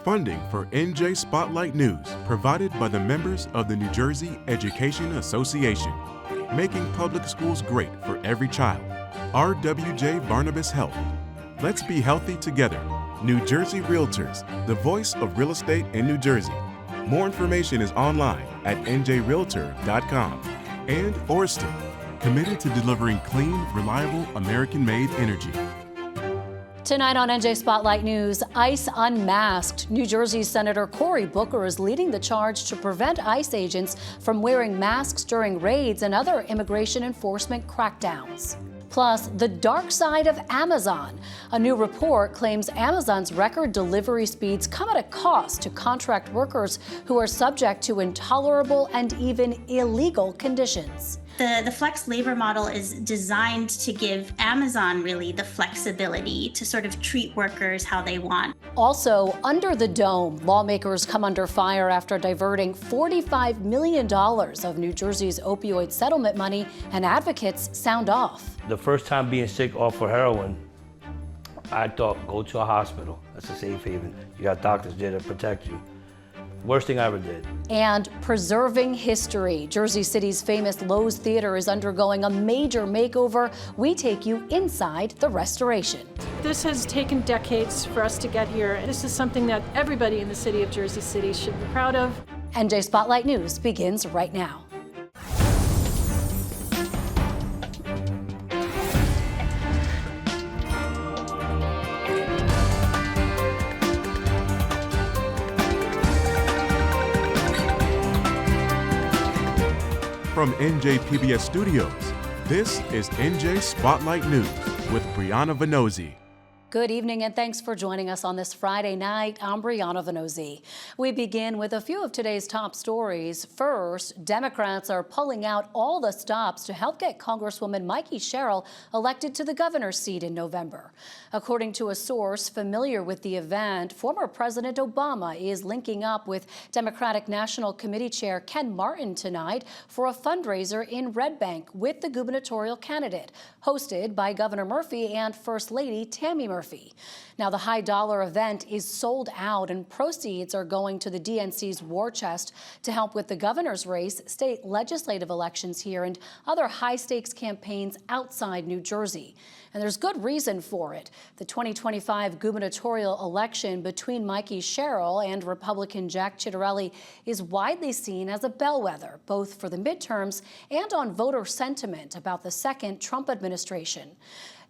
Funding for NJ Spotlight News provided by the members of the New Jersey Education Association, making public schools great for every child. RWJ Barnabas Health. Let's be healthy together. New Jersey Realtors, the voice of real estate in New Jersey. More information is online at njrealtor.com. And Orsted, committed to delivering clean, reliable, American-made energy. Tonight on NJ Spotlight News, ICE unmasked. New Jersey Senator Cory Booker is leading the charge to prevent ICE agents from wearing masks during raids and other immigration enforcement crackdowns. Plus, the dark side of Amazon. A new report claims Amazon's record delivery speeds come at a cost to contract workers who are subject to intolerable and even illegal conditions. The flex labor model is designed to give Amazon really the flexibility to sort of treat workers how they want. Also, under the dome, lawmakers come under fire after diverting $45 million of New Jersey's opioid settlement money, and advocates sound off. The first time being sick off for heroin, I thought, go to a hospital. That's a safe haven. You got doctors there to protect you. Worst thing I ever did. And preserving history. Jersey City's famous Lowe's Theater is undergoing a major makeover. We take you inside the restoration. This has taken decades for us to get here. This is something that everybody in the city of Jersey City should be proud of. NJ Spotlight News begins right now. From NJPBS Studios, this is NJ Spotlight News with Brianna Venozzi. Good evening and thanks for joining us on this Friday night. I'm Brianna Venozzi. We begin with a few of today's top stories. First, Democrats are pulling out all the stops to help get Congresswoman Mikey Sherrill elected to the governor's seat in November. According to a source familiar with the event, former President Obama is linking up with Democratic National Committee Chair Ken Martin tonight for a fundraiser in Red Bank with the gubernatorial candidate, hosted by Governor Murphy and First Lady Tammy Murphy. Now, the high-dollar event is sold out, and proceeds are going to the DNC's war chest to help with the governor's race, state legislative elections here, and other high-stakes campaigns outside New Jersey. And there's good reason for it. The 2025 gubernatorial election between Mikey Sherrill and Republican Jack Ciattarelli is widely seen as a bellwether, both for the midterms and on voter sentiment about the second Trump administration.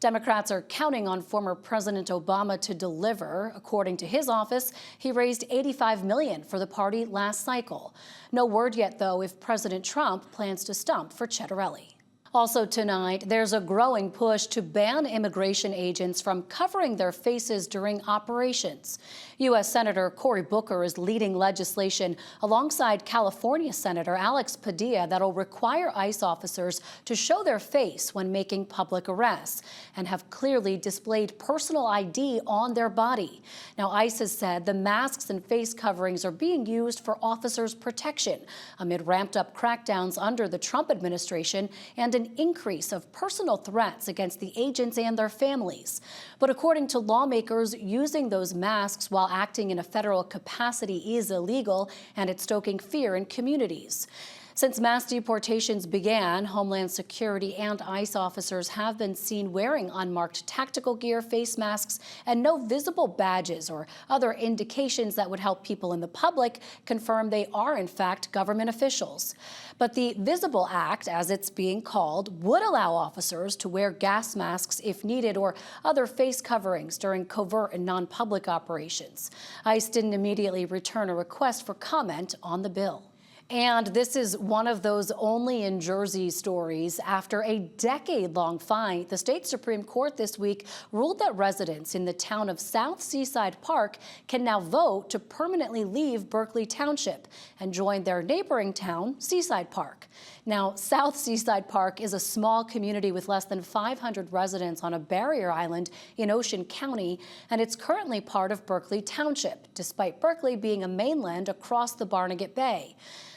Democrats are counting on former President Obama to deliver. According to his office, he raised $85 million for the party last cycle. No word yet, though, if President Trump plans to stump for Ciattarelli. Also tonight, there's a growing push to ban immigration agents from covering their faces during operations. U.S. Senator Cory Booker is leading legislation alongside California Senator Alex Padilla that'll require ICE officers to show their face when making public arrests and have clearly displayed personal ID on their body. Now, ICE has said the masks and face coverings are being used for officers' protection amid ramped-up crackdowns under the Trump administration and an increase of personal threats against the agents and their families. But according to lawmakers, using those masks while acting in a federal capacity is illegal, and it's stoking fear in communities. Since mass deportations began, Homeland Security and ICE officers have been seen wearing unmarked tactical gear, face masks, and no visible badges or other indications that would help people in the public confirm they are, in fact, government officials. But the Visible Act, as it's being called, would allow officers to wear gas masks if needed or other face coverings during covert and non-public operations. ICE didn't immediately return a request for comment on the bill. And this is one of those only in Jersey stories. After a decade-long fight, the state Supreme Court this week ruled that residents in the town of South Seaside Park can now vote to permanently leave Berkeley Township and join their neighboring town, Seaside Park. Now, South Seaside Park is a small community with less than 500 residents on a barrier island in Ocean County, and it's currently part of Berkeley Township, despite Berkeley being a mainland across the Barnegat Bay.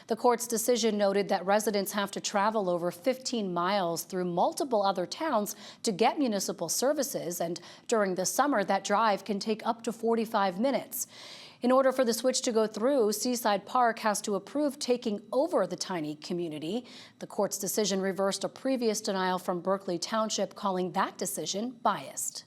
The court's decision noted that residents have to travel over 15 miles through multiple other towns to get municipal services, and during the summer, that drive can take up to 45 minutes. In order for the switch to go through, Seaside Park has to approve taking over the tiny community. The court's decision reversed a previous denial from Berkeley Township, calling that decision biased.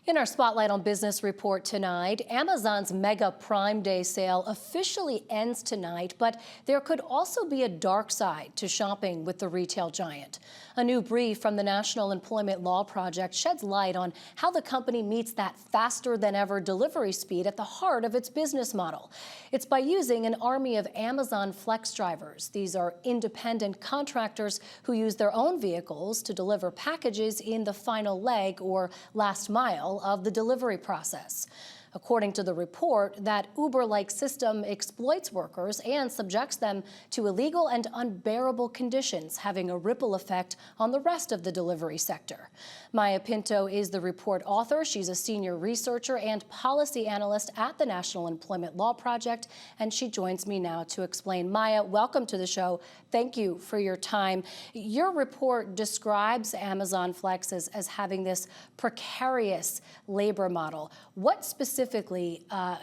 In our Spotlight on Business report tonight, Amazon's Mega Prime Day sale officially ends tonight, but there could also be a dark side to shopping with the retail giant. A new brief from the National Employment Law Project sheds light on how the company meets that faster-than-ever delivery speed at the heart of its business model. It's by using an army of Amazon Flex drivers. These are independent contractors who use their own vehicles to deliver packages in the final leg or last mile of the delivery process. According to the report, that Uber-like system exploits workers and subjects them to illegal and unbearable conditions, having a ripple effect on the rest of the delivery sector. Maya Pinto is the report author. She's a senior researcher and policy analyst at the National Employment Law Project, and she joins me now to explain. Maya, welcome to the show. Thank you for your time. Your report describes Amazon Flex as having this precarious labor model. What specifically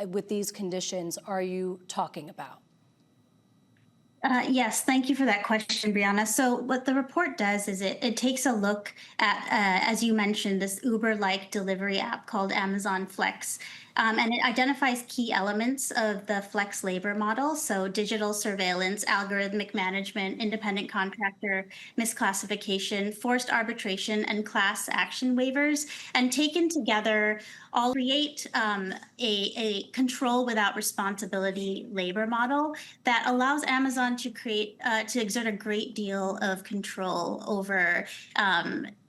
with these conditions are you talking about? Yes, thank you for that question, Brianna. So what the report does is it takes a look at, as you mentioned, this Uber-like delivery app called Amazon Flex. And it identifies key elements of the flex labor model. So digital surveillance, algorithmic management, independent contractor misclassification, forced arbitration, and class action waivers. And taken together, all create a control without responsibility labor model that allows Amazon to exert a great deal of control over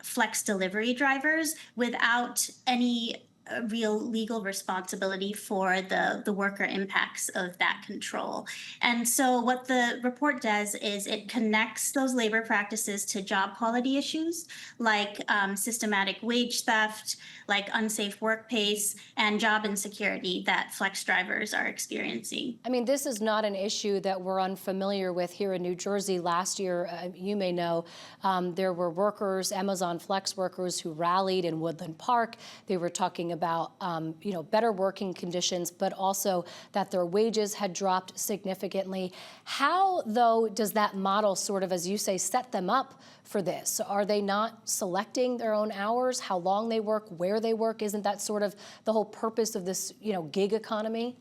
flex delivery drivers without any real legal responsibility for the worker impacts of that control. And so what the report does is it connects those labor practices to job quality issues like systematic wage theft, like unsafe work pace, and job insecurity that flex drivers are experiencing. I mean, this is not an issue that we're unfamiliar with here in New Jersey. Last year, you may know, there were workers, Amazon Flex workers, who rallied in Woodland Park. They were talking about better working conditions, but also that their wages had dropped significantly. How, though, does that model sort of, as you say, set them up for this? Are they not selecting their own hours, how long they work, where they work? Isn't that sort of the whole purpose of this, gig economy?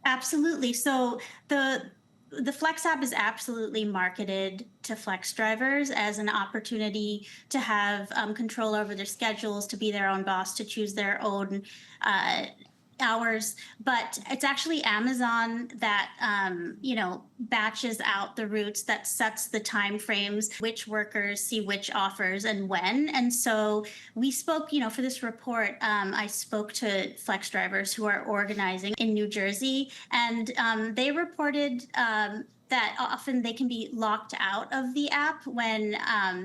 Absolutely. So the Flex app is absolutely marketed to Flex drivers as an opportunity to have control over their schedules, to be their own boss, to choose their own hours. But it's actually Amazon that, batches out the routes, that sets the time frames, which workers see which offers and when. And so we spoke, for this report, I spoke to Flex drivers who are organizing in New Jersey, and they reported that often they can be locked out of the app when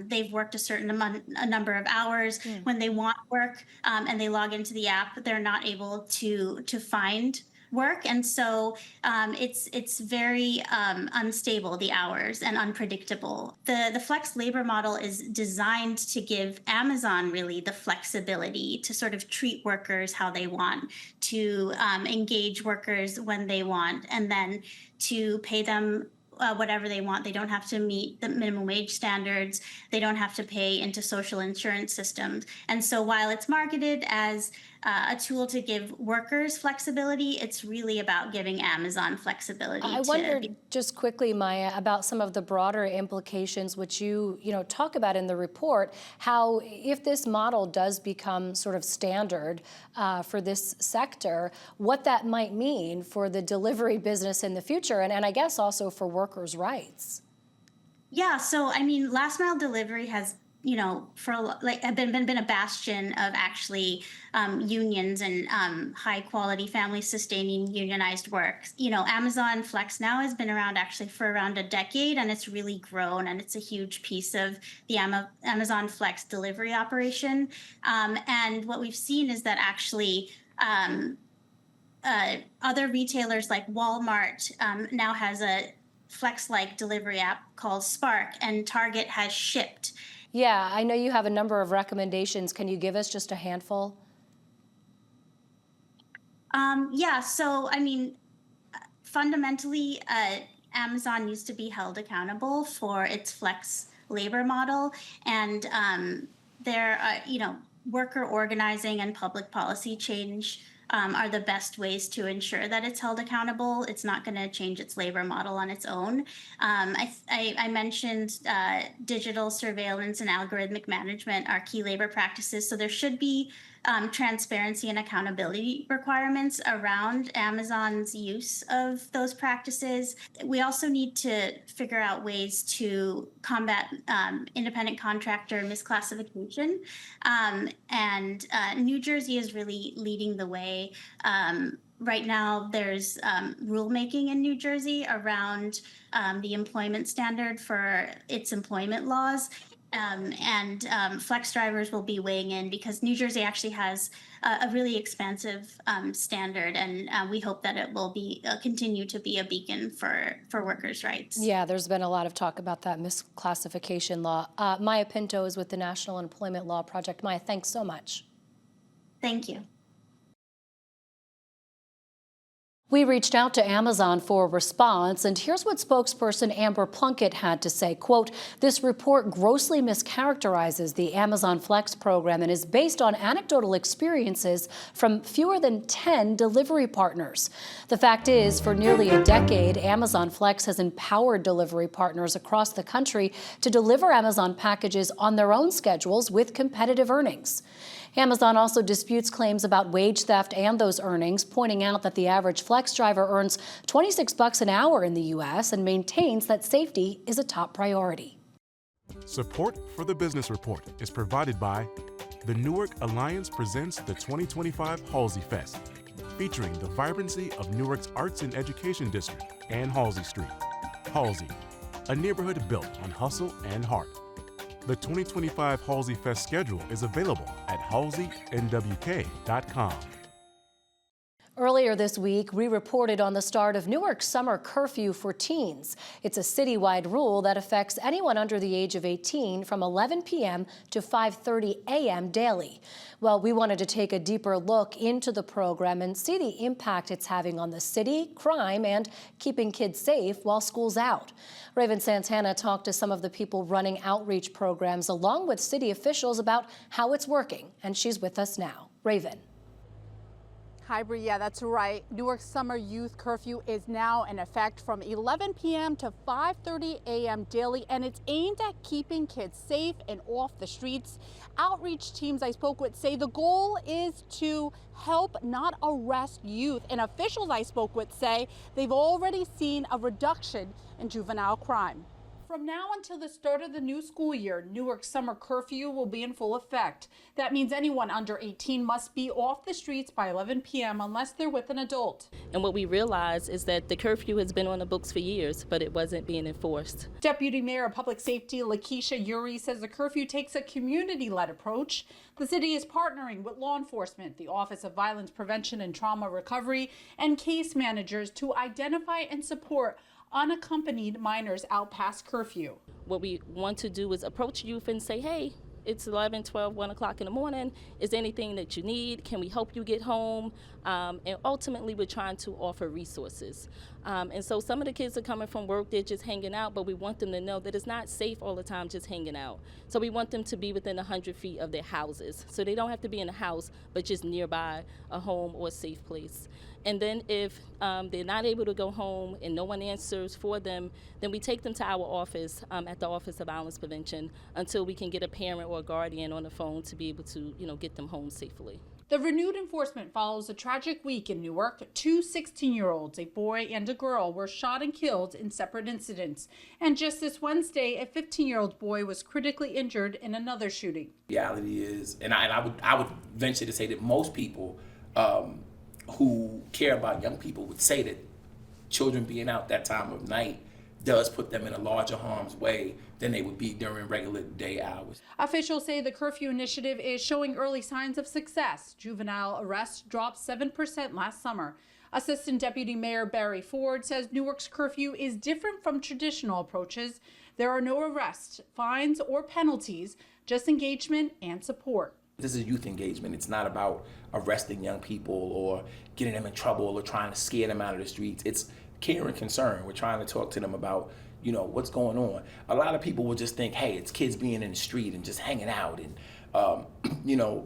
they've worked a certain a number of hours. When they want work and they log into the app, they're not able to find work. And so it's very unstable, the hours, and unpredictable. The flex labor model is designed to give Amazon really the flexibility to sort of treat workers how they want, to engage workers when they want, and then to pay them whatever they want. They don't have to meet the minimum wage standards. They don't have to pay into social insurance systems. And so while it's marketed as a tool to give workers flexibility, it's really about giving Amazon flexibility. I wondered just quickly, Maya, about some of the broader implications which you talk about in the report, how if this model does become sort of standard for this sector, what that might mean for the delivery business in the future, and I guess also for workers' rights. Yeah, so I mean, last mile delivery has been a bastion of actually unions and high quality family sustaining unionized work. Amazon Flex now has been around actually for around a decade, and it's really grown, and it's a huge piece of the Amazon Flex delivery operation. And what we've seen is that actually other retailers like Walmart now has a Flex-like delivery app called Spark, and Target has Shipt. Yeah, I know you have a number of recommendations. Can you give us just a handful? Yeah, so I mean, fundamentally, Amazon needs to be held accountable for its flex labor model, and there, worker organizing and public policy change are the best ways to ensure that it's held accountable. It's not going to change its labor model on its own. I mentioned digital surveillance and algorithmic management are key labor practices, so there should be transparency and accountability requirements around Amazon's use of those practices. We also need to figure out ways to combat independent contractor misclassification. And New Jersey is really leading the way. Right now, there's rulemaking in New Jersey around the employment standard for its employment laws. Flex drivers will be weighing in because New Jersey actually has a really expansive standard, and we hope that it will be continue to be a beacon for workers' rights. Yeah, there's been a lot of talk about that misclassification law. Maya Pinto is with the National Employment Law Project. Maya, thanks so much. Thank you. We reached out to Amazon for a response, and here's what spokesperson Amber Plunkett had to say. Quote, "This report grossly mischaracterizes the Amazon Flex program and is based on anecdotal experiences from fewer than 10 delivery partners. The fact is, for nearly a decade, Amazon Flex has empowered delivery partners across the country to deliver Amazon packages on their own schedules with competitive earnings." Amazon also disputes claims about wage theft and those earnings, pointing out that the average Flex driver earns $26 an hour in the U.S. and maintains that safety is a top priority. Support for the Business Report is provided by the Newark Alliance presents the 2025 Halsey Fest, featuring the vibrancy of Newark's Arts and Education District and Halsey Street. Halsey, a neighborhood built on hustle and heart. The 2025 Halsey Fest schedule is available at halseynwk.com. Earlier this week, we reported on the start of Newark's summer curfew for teens. It's a citywide rule that affects anyone under the age of 18 from 11 p.m. to 5:30 a.m. daily. Well, we wanted to take a deeper look into the program and see the impact it's having on the city, crime, and keeping kids safe while school's out. Raven Santana talked to some of the people running outreach programs along with city officials about how it's working, and she's with us now. Raven. Hi, Bree. Yeah, that's right. Newark's summer youth curfew is now in effect from 11 p.m. to 5:30 a.m. daily, and it's aimed at keeping kids safe and off the streets. Outreach teams I spoke with say the goal is to help, not arrest youth, and officials I spoke with say they've already seen a reduction in juvenile crime. From now until the start of the new school year, Newark's summer curfew will be in full effect. That means anyone under 18 must be off the streets by 11 p.m. unless they're with an adult. And what we realize is that the curfew has been on the books for years, but it wasn't being enforced. Deputy Mayor of Public Safety Lakeisha Uri says the curfew takes a community-led approach. The city is partnering with law enforcement, the Office of Violence Prevention and Trauma Recovery, and case managers to identify and support unaccompanied minors out past curfew. What we want to do is approach youth and say, hey, it's 11, 12, 1 o'clock in the morning. Is there anything that you need? Can we help you get home? And ultimately, we're trying to offer resources. And so some of the kids are coming from work, they're just hanging out, but we want them to know that it's not safe all the time just hanging out. So we want them to be within 100 feet of their houses. So they don't have to be in a house, but just nearby a home or a safe place. And then if they're not able to go home and no one answers for them, then we take them to our office at the Office of Violence Prevention until we can get a parent or a guardian on the phone to be able to, get them home safely. The renewed enforcement follows a tragic week in Newark. 2 16-year-olds, a boy and a girl, were shot and killed in separate incidents. And just this Wednesday, a 15-year-old boy was critically injured in another shooting. The reality is, and I would venture to say that most people who care about young people would say that children being out that time of night does put them in a larger harm's way than they would be during regular day hours. Officials say the curfew initiative is showing early signs of success. Juvenile arrests dropped 7% last summer. Assistant Deputy Mayor Barry Ford says Newark's curfew is different from traditional approaches. There are no arrests, fines, or penalties, just engagement and support. This is youth engagement. It's not about arresting young people or getting them in trouble or trying to scare them out of the streets. It's care and concern. We're trying to talk to them about, what's going on. A lot of people will just think, hey, it's kids being in the street and just hanging out and,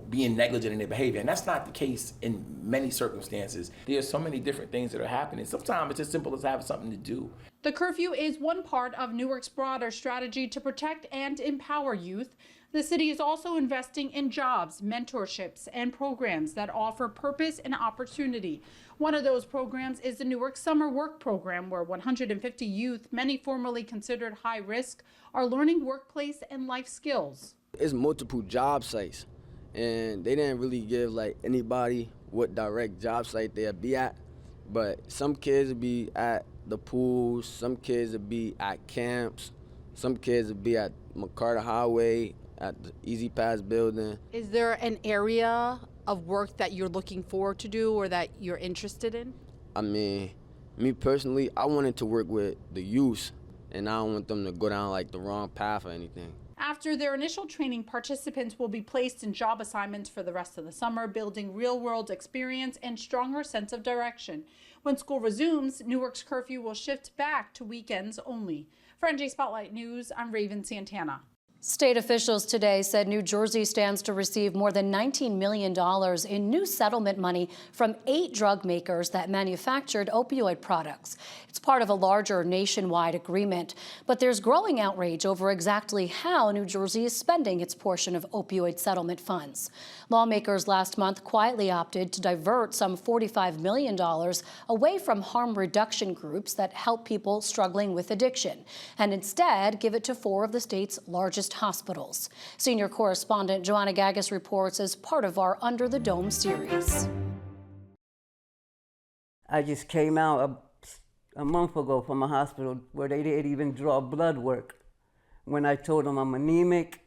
being negligent in their behavior. And that's not the case in many circumstances. There's so many different things that are happening. Sometimes it's as simple as having something to do. The curfew is one part of Newark's broader strategy to protect and empower youth. The city is also investing in jobs, mentorships, and programs that offer purpose and opportunity. One of those programs is the Newark Summer Work Program, where 150 youth, many formerly considered high risk, are learning workplace and life skills. It's multiple job sites, and they didn't really give anybody what direct job site they'd be at, but some kids would be at the pools, some kids would be at camps, some kids would be at McCarter Highway, at the Easy Pass building. Is there an area of work that you're looking forward to do or that you're interested in? I mean, me personally, I wanted to work with the youth, and I don't want them to go down the wrong path or anything. After their initial training, participants will be placed in job assignments for the rest of the summer, building real-world experience and stronger sense of direction. When school resumes, Newark's curfew will shift back to weekends only. For NJ Spotlight News, I'm Raven Santana. State officials today said New Jersey stands to receive more than $19 million in new settlement money from 8 drug makers that manufactured opioid products. It's part of a larger nationwide agreement, but there's growing outrage over exactly how New Jersey is spending its portion of opioid settlement funds. Lawmakers last month quietly opted to divert some $45 million away from harm reduction groups that help people struggling with addiction, and instead give it to 4 of the state's largest hospitals. Senior correspondent Joanna Gagos reports as part of our Under the Dome series. I just came out a month ago from a hospital where they didn't even draw blood work. When I told them I'm anemic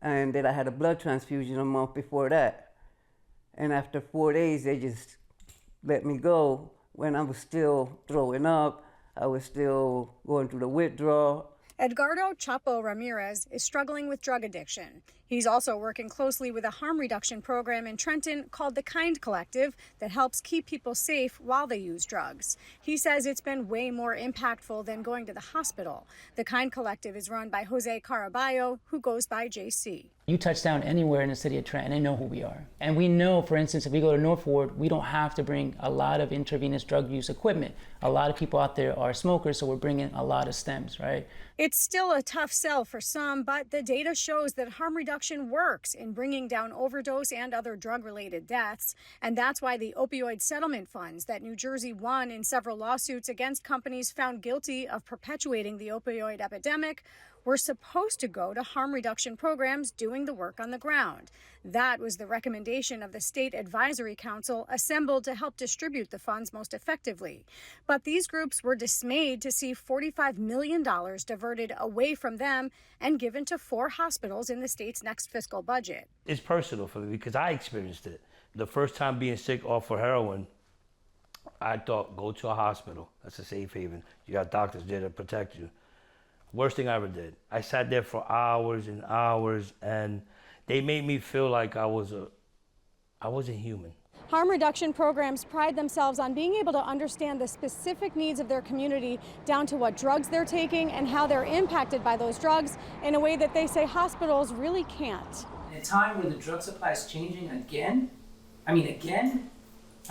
and that I had a blood transfusion a month before that. And after 4 days, they just let me go when I was still throwing up. I was still going through the withdrawal. Edgardo Chapo Ramirez is struggling with drug addiction. He's also working closely with a harm reduction program in Trenton called the Kind Collective that helps keep people safe while they use drugs. He says it's been way more impactful than going to the hospital. The Kind Collective is run by Jose Caraballo, who goes by JC. You touch down anywhere in the city of Trenton, they know who we are. And we know, for instance, if we go to North Ward, we don't have to bring a lot of intravenous drug use equipment. A lot of people out there are smokers, so we're bringing a lot of stems, right? It's still a tough sell for some, but the data shows that harm reduction works in bringing down overdose and other drug-related deaths. And that's why the opioid settlement funds that New Jersey won in several lawsuits against companies found guilty of perpetuating the opioid epidemic were supposed to go to harm reduction programs doing the work on the ground. That was the recommendation of the State Advisory Council assembled to help distribute the funds most effectively. But these groups were dismayed to see $45 million diverted away from them and given to 4 hospitals in the state's next fiscal budget. It's personal for me because I experienced it. The first time being sick off of heroin, I thought, go to a hospital. That's a safe haven. You got doctors there to protect you. Worst thing I ever did. I sat there for hours and hours, and they made me feel like I wasn't human. Harm reduction programs pride themselves on being able to understand the specific needs of their community down to what drugs they're taking and how they're impacted by those drugs in a way that they say hospitals really can't. In a time where the drug supply is changing again,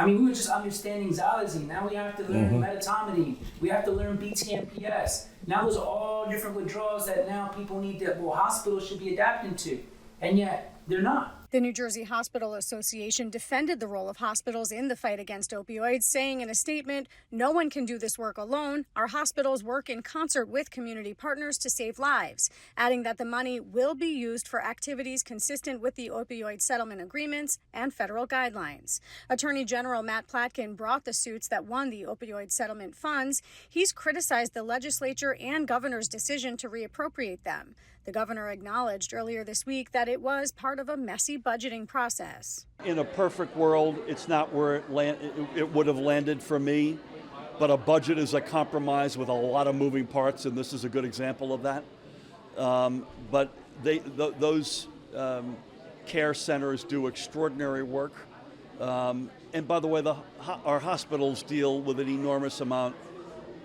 we were just understanding xylazine. Now we have to learn metatomidine. We have to learn BTMPS. Now those are all different withdrawals that now people need that hospitals should be adapting to, and yet they're not. The New Jersey Hospital Association defended the role of hospitals in the fight against opioids, saying in a statement, "No one can do this work alone. Our hospitals work in concert with community partners to save lives," adding that the money will be used for activities consistent with the opioid settlement agreements and federal guidelines. Attorney General Matt Platkin brought the suits that won the opioid settlement funds. He's criticized the legislature and governor's decision to reappropriate them. The governor acknowledged earlier this week that it was part of a messy budgeting process. In a perfect world, it's not where it would have landed for me, but a budget is a compromise with a lot of moving parts, and this is a good example of that. But those care centers do extraordinary work. And by the way, our hospitals deal with an enormous amount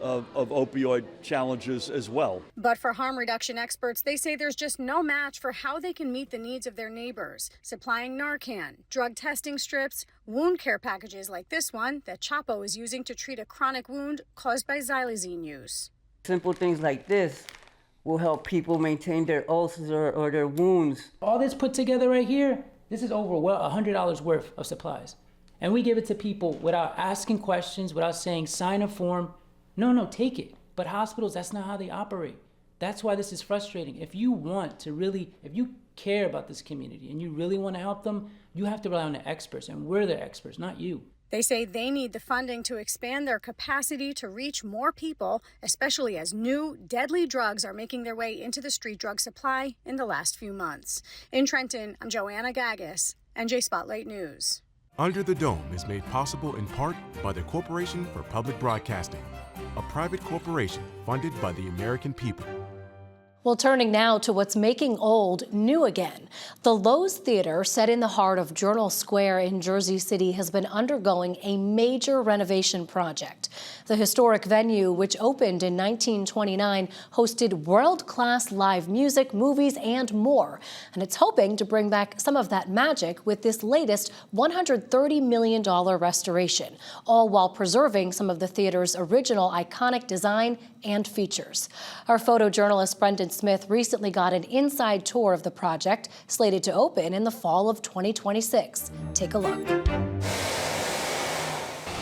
of opioid challenges as well. But for harm reduction experts, they say there's just no match for how they can meet the needs of their neighbors, supplying Narcan, drug testing strips, wound care packages like this one that Chapo is using to treat a chronic wound caused by xylazine use. Simple things like this will help people maintain their ulcers or their wounds. All this put together right here, this is over $100 worth of supplies. And we give it to people without asking questions, without saying, sign a form. No, take it. But hospitals, that's not how they operate. That's why this is frustrating. If you care about this community and you really want to help them, you have to rely on the experts, and we're the experts, not you. They say they need the funding to expand their capacity to reach more people, especially as new, deadly drugs are making their way into the street drug supply in the last few months. In Trenton, I'm Joanna Gagis, NJ Spotlight News. Under the Dome is made possible in part by the Corporation for Public Broadcasting, a private corporation funded by the American people. Well, turning now to what's making old new again. The Lowe's Theater, set in the heart of Journal Square in Jersey City, has been undergoing a major renovation project. The historic venue, which opened in 1929, hosted world-class live music, movies, and more. And it's hoping to bring back some of that magic with this latest $130 million restoration, all while preserving some of the theater's original iconic design and features. Our photojournalist Brendan Smith recently got an inside tour of the project, slated to open in the fall of 2026. Take a look.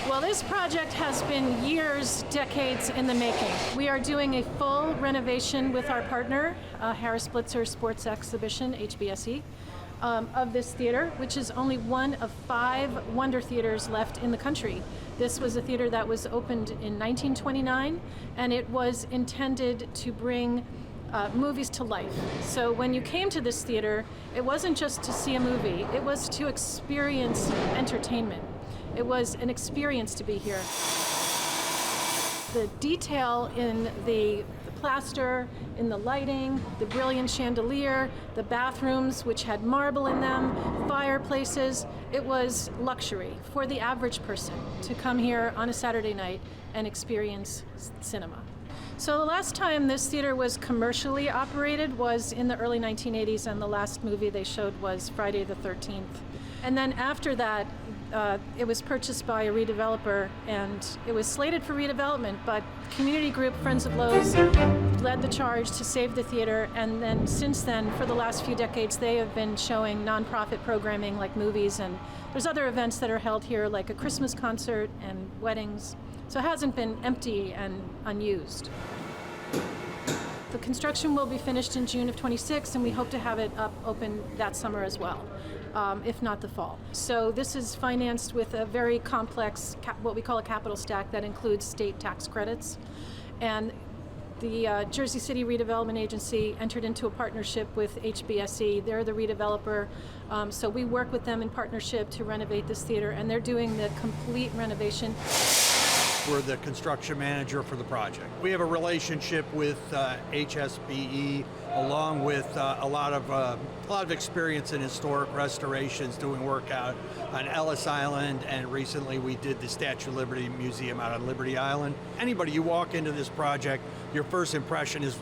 Well, this project has been years, decades in the making. We are doing a full renovation with our partner, Harris Blitzer Sports Exhibition, HBSE, of this theater, which is only one of 5 Wonder Theaters left in the country. This was a theater that was opened in 1929, and it was intended to bring movies to life. So when you came to this theater, it wasn't just to see a movie, it was to experience entertainment. It was an experience to be here. The detail in the plaster, in the lighting, the brilliant chandelier, the bathrooms which had marble in them, fireplaces, it was luxury for the average person to come here on a Saturday night and experience cinema. So the last time this theater was commercially operated was in the early 1980s, and the last movie they showed was Friday the 13th. And then after that, it was purchased by a redeveloper, and it was slated for redevelopment, but community group Friends of Lowe's led the charge to save the theater, and then since then, for the last few decades, they have been showing nonprofit programming like movies, and there's other events that are held here like a Christmas concert and weddings. So it hasn't been empty and unused. The construction will be finished in June of 26, and we hope to have it up open that summer as well, if not the fall. So this is financed with a very complex, what we call a capital stack that includes state tax credits. And the Jersey City Redevelopment Agency entered into a partnership with HBSE. They're the redeveloper. So we work with them in partnership to renovate this theater, and they're doing the complete renovation. We're the construction manager for the project. We have a relationship with HSBE, along with a lot of experience in historic restorations, doing work out on Ellis Island, and recently we did the Statue of Liberty Museum out on Liberty Island. Anybody, you walk into this project, your first impression is,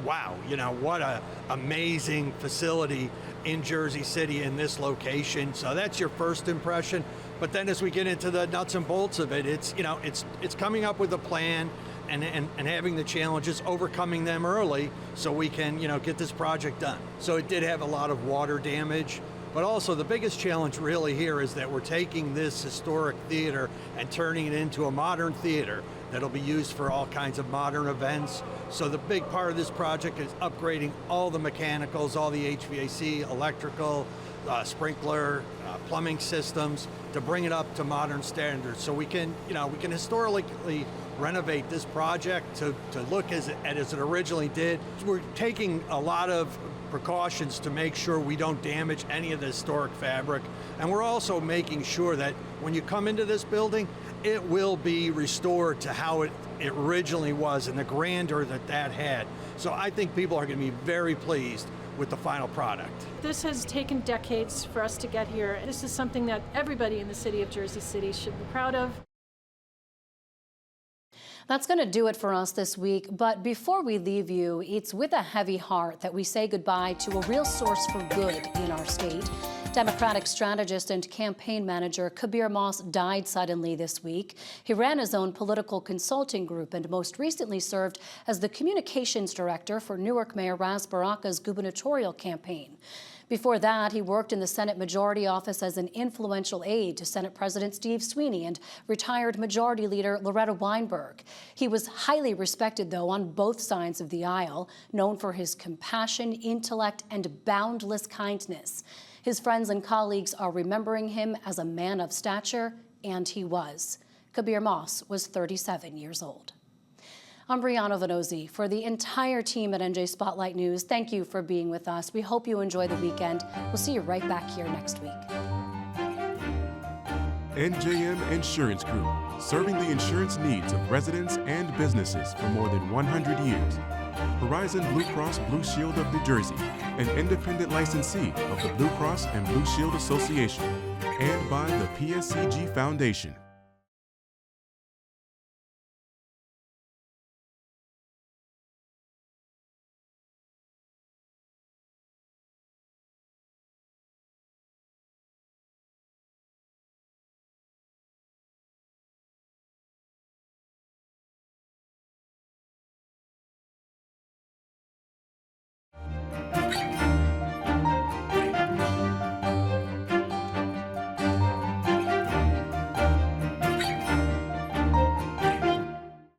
wow, what a amazing facility in Jersey City in this location. So that's your first impression. But then as we get into the nuts and bolts of it, it's coming up with a plan and having the challenges, overcoming them early so we can, get this project done. So it did have a lot of water damage, but also the biggest challenge really here is that we're taking this historic theater and turning it into a modern theater that'll be used for all kinds of modern events. So the big part of this project is upgrading all the mechanicals, all the HVAC, electrical, sprinkler, plumbing systems to bring it up to modern standards. So we can historically renovate this project to look as it originally did. We're taking a lot of precautions to make sure we don't damage any of the historic fabric. And we're also making sure that when you come into this building, it will be restored to how it originally was and the grandeur that had. So I think people are going to be very pleased with the final product. This has taken decades for us to get here. This is something that everybody in the city of Jersey City should be proud of. That's going to do it for us this week. But before we leave you, it's with a heavy heart that we say goodbye to a real source for good in our state. Democratic strategist and campaign manager Kabir Moss died suddenly this week. He ran his own political consulting group and most recently served as the communications director for Newark Mayor Ras Baraka's gubernatorial campaign. Before that, he worked in the Senate Majority Office as an influential aide to Senate President Steve Sweeney and retired Majority Leader Loretta Weinberg. He was highly respected, though, on both sides of the aisle, known for his compassion, intellect, and boundless kindness. His friends and colleagues are remembering him as a man of stature, and he was. Kabir Moss was 37 years old. I'm Brianna Venozzi. For the entire team at NJ Spotlight News, thank you for being with us. We hope you enjoy the weekend. We'll see you right back here next week. NJM Insurance Group, serving the insurance needs of residents and businesses for more than 100 years. Horizon Blue Cross Blue Shield of New Jersey, an independent licensee of the Blue Cross and Blue Shield Association, and by the PSCG Foundation.